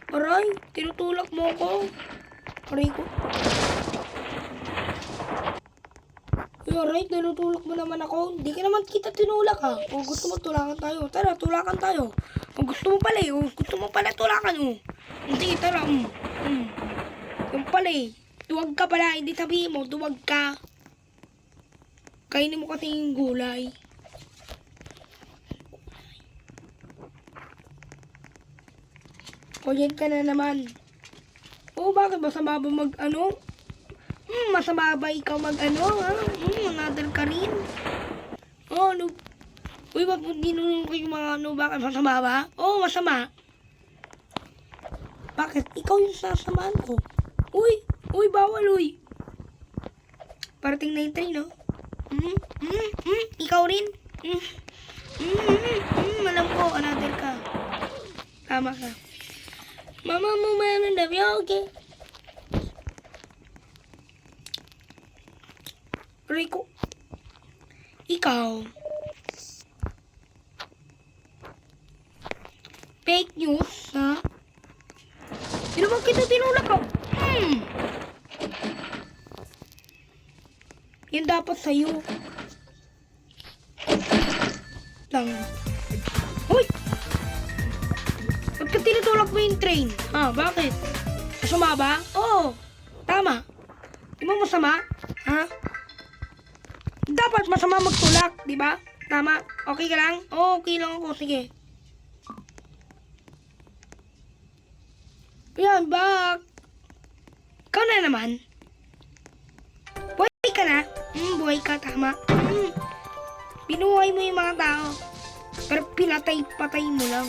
Aray, tinutulak mo ko. Aray ko. Aray, tinutulak mo naman ako. Hindi ka naman kita tinulak ha. O gusto mo tulakan tayo. Tara, tulakan tayo. O gusto mo pala eh. O gusto mo pala tulakan o. Sige, tara. Yung pala eh. Duwag ka pala. Hindi sabihin mo, duwag ka. Kainin mo kasi yung gulay. O yan ka na naman. O bakit masama ba mag-ano? Masama ba ikaw mag-ano? Ha? Another ka rin? O ano? Uy, ba't ginunong ko yung mga ano? Bakit masama ba? O masama. Bakit? Ikaw yung sasamaan ko. Uy, bawal uy. Parating na yung train, no? Ikaw rin? Alam ko, another ka. Tama ka. Mama mo meron na okay. Rico. Ikaw. Fake news, ha? Di naman kita tinulak ko. Yan dapat sa'yo. Lang. Hoy! Ba't ka tinutulak mo yung train? Ha, bakit? Masama ba? Oo. Tama. Di mo masama? Ha? Dapat masama magtulak, di ba? Tama. Okay ka lang? Oo, okay lang ako. Sige. Yan, bak. Ikaw na naman. Buhay ka na. Buhay ka, tama. Binuhay mo yung mga tao. Pero pinatay-patay mo lang.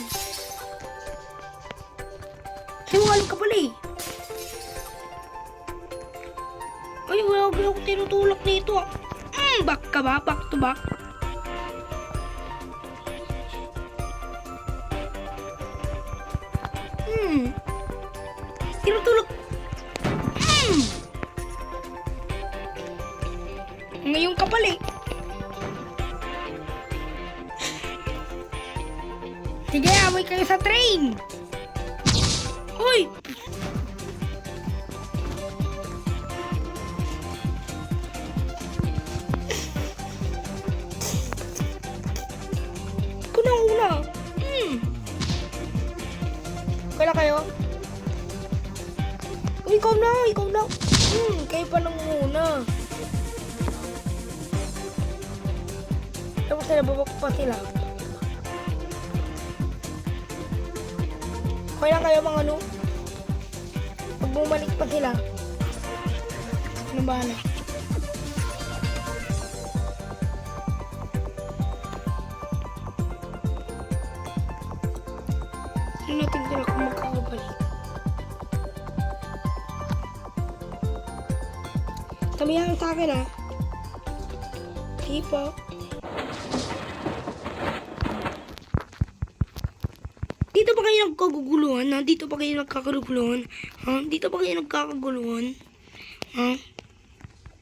Sinungaling ka pala eh. Ay, wala ako tinutulak nito. Back ka ba? Back to back? Tinutulak. Ngayon ka pala eh. Sige, amoy kayo sa train. Uy! Una. Kala kayo? Uy, ikaw na. Kayo pa nang muna. Tapos sila, babak pa sila. Okay lang kayo mga ano? Pag bumalik pa sila. Ano ba na? Natin sila kung magkakabalik. Tamihan sa akin ha. Sige po. Dito pa kayo nagkaguguluhan ha? Dito pa kayo nagkakaguluhan ha? Dito pa kayo nagkakaguluhan ha?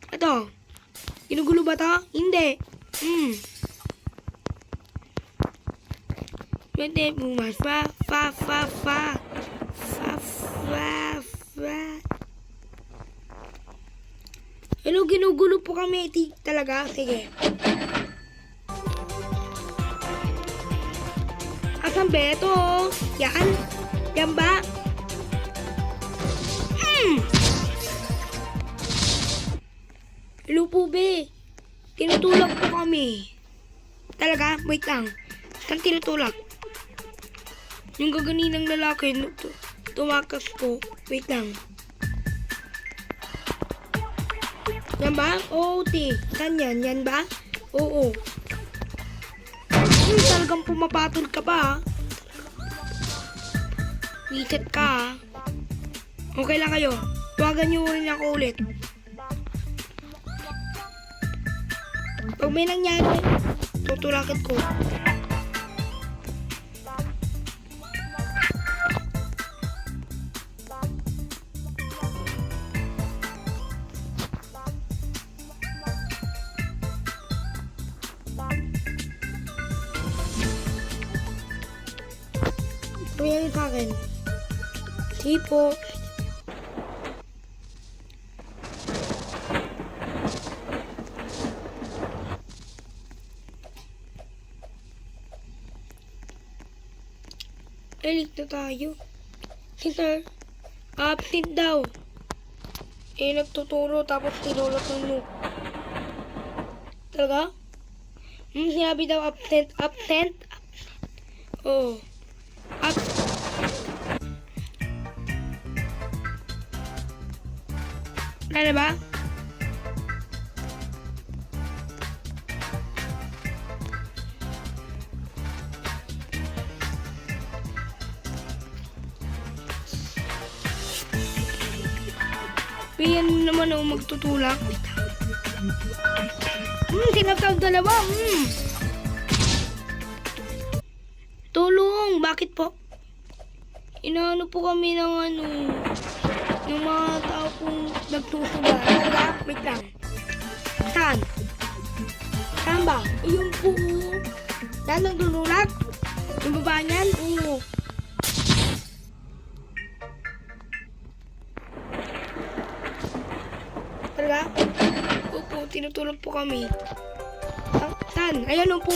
Ito. Ginugulo ba ito? Hindi. Pwede bumas fa. Hello, ginugulo po kami talaga. Sige. Asan ba ito? Yan? Yan ba? Hello po be. Tinutulak po kami. Talaga? Wait lang. Saan tinutulak? Yung gaganinang lalaki, tumakas ko. Wait lang. Yan ba? Oo, ti. Saan yan? Yan ba? Oo. Talagang pumapatol ka pa, ha? Wiset ka, ha? Okay lang kayo. Tuwagan nyo rin ako ulit. Pag may nangyari, tutulakan ko. Tumingin sa akin. Sige po. Elite na tayo. Si sir, absent daw. Nagtuturo tapos tinulot ng noob. Talaga? Sinabi daw absent. Absent? Oo. Wala na ba? Piyan naman ako magtutulak. Tinatawag dalawa. Tulong! Bakit po? Inaano po kami ng yung mga tao pong nagsusuga. Wait lang. Saan? Saan ba? Yung po. Saan ang tululak? Yung baba niyan? Oo. Talaga? Opo, tinutulog po kami. Saan? Ayan po.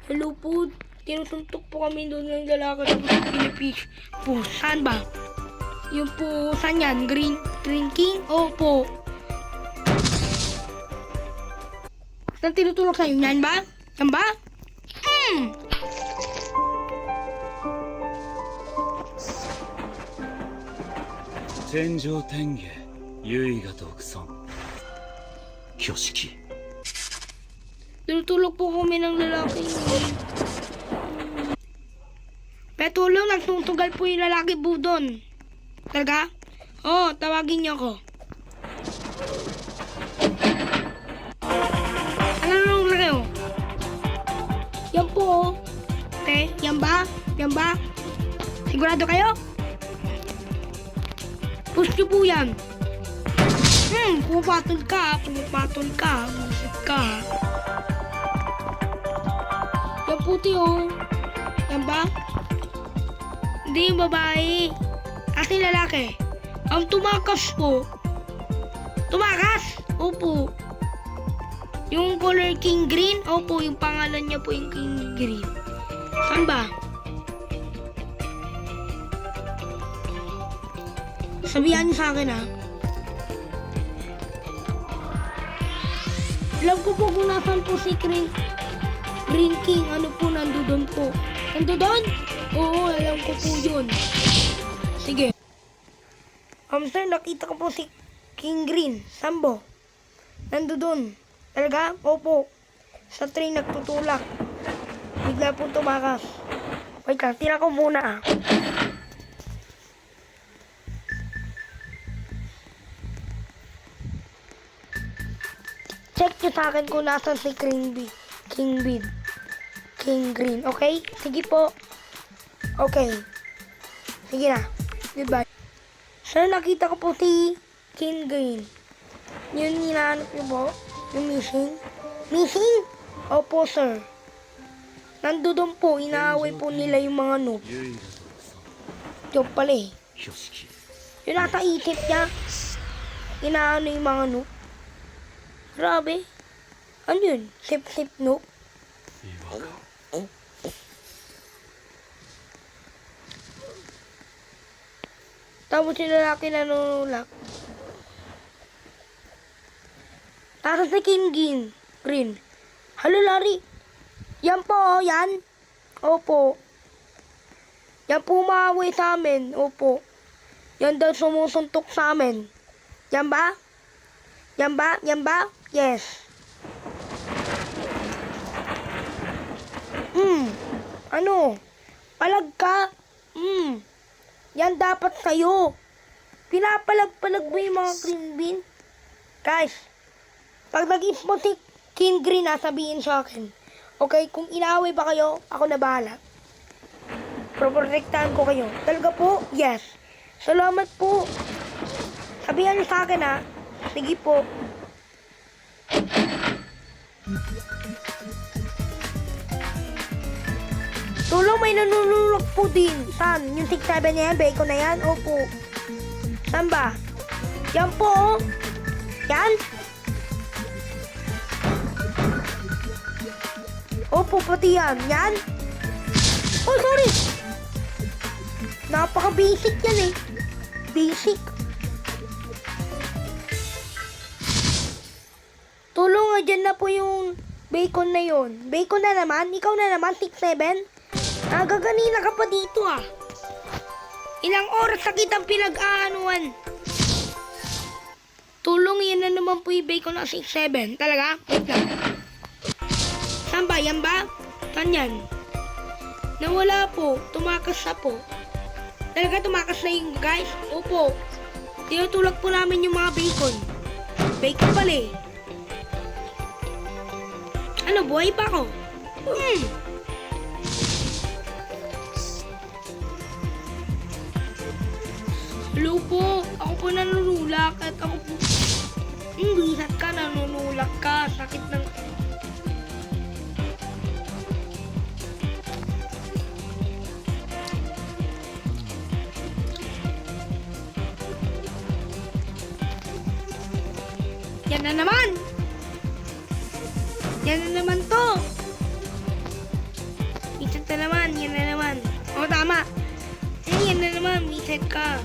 Hello po. Tinusuntok po kami doon ng lalaki na pinipish po. Saan ba? Yung po, saan yan? Green King? Opo. Saan tinutulog sa'yo? Yan ba? Yan ba? 天上天下唯我独尊挙式 Tinutulog po kami ng lalaki. May tulong, nagtutugal po yung lalaki po doon. Talaga? Oo, tawagin niyo ako. Ano nung laki oh? Yan po oh. Okay, yan ba? Yan ba? Sigurado kayo? Push niyo po yan. Pumapatol ka. Musik ka. Yan puti oh. Yan ba? Hindi yung babae. Kasi lalaki. Ang tumakas po. Tumakas? Opo. Yung color King Green? Opo, yung pangalan niya po yung King Green. Saan ba? Sabihan niyo sa akin ha. Alam ko po kung nasan po si Green King. Ano po, nandoon po. Nandoon? Oo, alam ko po yun. Sige. Sir, nakita ko po si King Green. Sambo. Nandoon. Talaga? Opo. Sa train nagtutulak. Bigla po tumakas. Wait lang, tira ko muna ah. Check nyo sa akin kung nasan si King Green. Okay? Sige po. Okay. Sige na. Goodbye. Sir, nakita ko po si King Green. Yun hinahanap niyo po? Yung missing? Missing? Opo, sir. Nandoon po. Inaaway po nila yung mga noob. Yung pala eh. Yung nasa isip niya. Inaano yung mga noob. Grabe. Ano yun? Sip-sip noob? Tapos yung lalaki na nanulak. Nasa si King Green. Hello, Larry. Yan po, yan. Opo. Yan po maaway sa amin. Opo. Yan daw sumusuntok sa amin. Yan ba? Yan ba? Yan ba? Yes. Ano? Palag ka? Yan dapat sa'yo. Pinapalag-palag mo yung mga green bean. Guys, pag nag-ismo si King Green na, sabihin sa akin. Okay, kung inaaway pa kayo, ako na bahala. Proprotektahan ko kayo. Talaga po? Yes. Salamat po. Sabihan niyo sa akin ha. Sige po. Tulong, may nanunulok po din. Saan? Yung 6-7 na yan? Bacon na yan? Opo. Saan ba? Yan po, oh. Yan? Opo, pati yan. Yan? Oh, sorry. Napaka-basic yan eh. Basic. Tulong nga dyan na po yung bacon na yon. Bacon na naman? Ikaw na naman? 6-7? Nagaganina ka pa dito ah. Ilang oras na kitang pinag-aanuan. Tulong, yan na naman po yung bacon na 6-7. Talaga? Wait lang. Saan ba? Yan ba? Saan yan? Nawala po. Tumakas na po. Talaga tumakas na yung guys? Opo. Tinutulak po namin yung mga bacon. Bacon pala eh. Ano, buhay pa ako? Hello po. Ako po nanunulak at ako po... Bisat ka, nanunulak ka. Sakit ng... Yan na naman! Yan na naman to! Reset na naman, yan na naman. O, tama. Yan na naman, reset ka.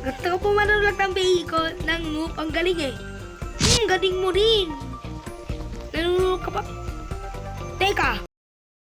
Gusto ko po manulak ng bacon ng noob. Ang galing eh. Galing mo rin. Nanunulak ka pa. Teka.